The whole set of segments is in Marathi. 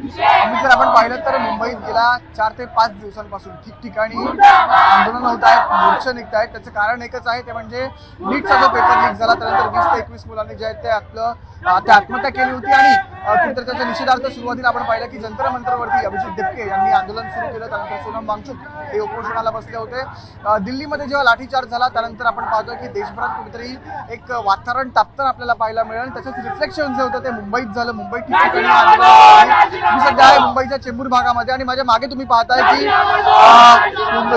आम्ही जर आपण पाहिलं तर मुंबईत गेल्या 4 ते 5 दिवसांपासून ठिकठिकाणी आंदोलन होत आहेत, मोर्चे निघत आहेत. त्याचं कारण एकच आहे, ते म्हणजे नीटचा जो पेपर लीक झाला त्यानंतर 20 ते 21 मुलांनी जे आहेत ते आत्महत्या केली होती आणि कुठेतरी त्याच्या निषेधार्थ सुरुवातीला आपण पाहिलं की जंतर मंतरवरती अभिजित दिपके यांनी आंदोलन सुरू केलं. त्यानंतर सोनम वांगचुक हे उपोषणाला बसले होते. दिल्लीमध्ये जेव्हा लाठीचार्ज झाला त्यानंतर आपण पाहतोय की देशभरात कुठेतरी एक वातावरण तापताना आपल्याला पाहायला मिळेल. त्याचंच रिफ्लेक्शन जे होतं ते मुंबईत झालं. मुंबईत ठिकठिकाणी आंदोलन. मी सध्या आहे मुंबईच्या चेंबूर भागामध्ये आणि माझ्या मागे तुम्ही पाहताय की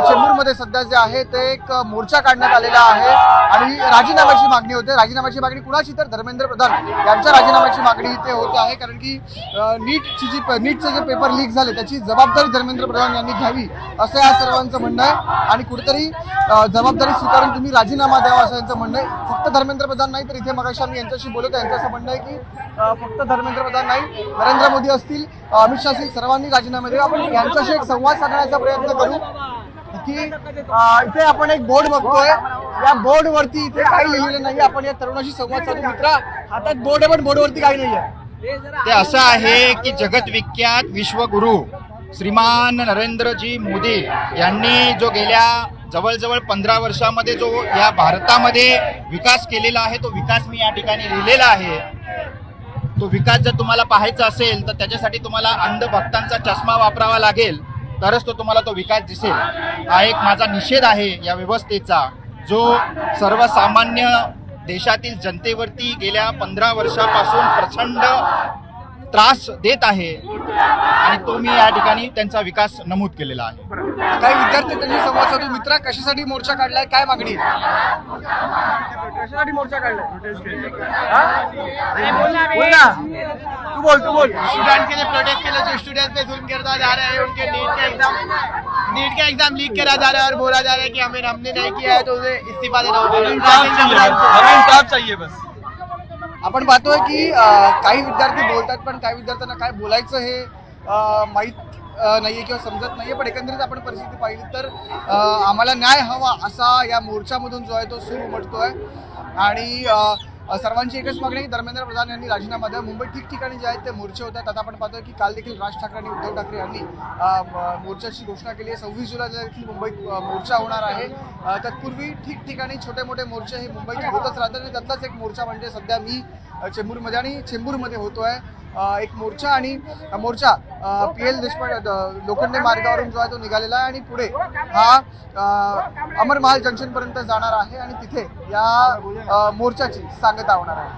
चेंबूरमध्ये सध्या जे आहे ते एक मोर्चा काढण्यात आलेला आहे आणि राजीनाम्याची मागणी होते. राजीनाम्याची मागणी कुणाची तर धर्मेंद्र प्रधान यांच्या राजीनाम्याची मागणी इथे होते आहे, कारण की नीटचे जे पेपर लीक झाले त्याची जबाबदारी धर्मेंद्र प्रधान यांनी घ्यावी असं या सर्वांचं म्हणणं आहे आणि कुठेतरी जबाबदारी स्वीकारून तुम्ही राजीनामा द्यावा असं यांचं म्हणणं आहे. फक्त धर्मेंद्र प्रधान नाही तर इथे मगाशी आम्ही यांच्याशी बोलतो यांचं असं म्हणणं आहे की फक्त धर्मेंद्र प्रधान नाही, नरेंद्र मोदी असतील, अमित शाह असतील, सर्वांनी राजीनामे द्यावे. आपण यांच्याशी एक संवाद साधण्याचा प्रयत्न करू की इथे आपण एक बोर्ड बघतोय. या बोर्ड वरती इथे काही लिहिलेलं नाही. आपण या तरुणाशी संवाद साधू. मित्रा, हातात बोर्ड आहे पण बोर्डवरती काही नाही आहे. ते असं आहे की जगत विख्यात विश्वगुरु श्रीमान नरेंद्रजी मोदी यांनी जो गेल्या जवळजवळ 15 वर्षामध्ये जो या भारतामध्ये विकास केलेला आहे तो विकास मी या ठिकाणी लिहिलेला आहे. तो विकास जर तुम्हाला पाहायचा असेल तर त्याच्यासाठी तुम्हाला अंधभक्तांचा चष्मा वापरावा लागेल, तरच तो तुम्हाला तो विकास दिसेल. हा एक माझा निषेध आहे या व्यवस्थेचा, जो सर्वसामान्य देशातील जनतेवरती गेल्या 15 वर्षापासून प्रचंड त्रास देत आहे आणि तो मी या ठिकाणी त्यांचा विकास नमूद केलेला आहे. काही विद्यार्थी त्यांनी संवाद साधू. मित्रा, कशासाठी मोर्चा काढलाय, काय मागणी? कशासाठी मोर्चा काढलाय? बोल तू बोल. स्टूडेंट के लिए प्रोटेस्ट के लिए जो स्टूडेंट पे जुल्म किया जा रहा है, उनके नीट का एग्जाम लीक करा जा रहा है और बोला जा रहा है कि हमने नहीं किया है तो उसे इस्तीफा देना होगा. चाहिए बस. आपण पाहतोय की काही विद्यार्थी बोलतात पण काही विद्यार्थ्यांना काय बोलायचं हे माहीत नाहीये किंवा समजत नाहीये. पण एकंदरीत आपण परिस्थिती पाहिली तर आम्हाला न्याय हवा असा या मोर्चामधून जो आहे तो सूर उमटतोय आणि सर्वांची एकच मागणी आहे की धर्मेंद्र प्रधान यांनी राजीनामा द्यावा. मुंबईत ठिकठिकाणी जे आहेत ते मोर्चे होतात. आता आपण पाहतोय की काल देखील राज ठाकरे आणि उद्धव ठाकरे यांनी मोर्चाची घोषणा केली आहे. 26 जुलैला देखील मुंबईत मोर्चा होणार आहे. तत्पूर्वी ठिकठिकाणी छोटे मोठे मोर्चे हे मुंबईत होतच राहतात आणि त्यातलाच एक मोर्चा म्हणजे सध्या मी चेंबूरमध्ये आणि चेंबूरमध्ये होतोय एक मोर्चा आणि मोर्चा PL देशपांडे लोखंडे मार्गावरून जो आहे तो निघालेला आहे आणि पुढे हा अमर महाल जंक्शनपर्यंत जाणार आहे आणि तिथे या मोर्चाची सांगता होणार आहे.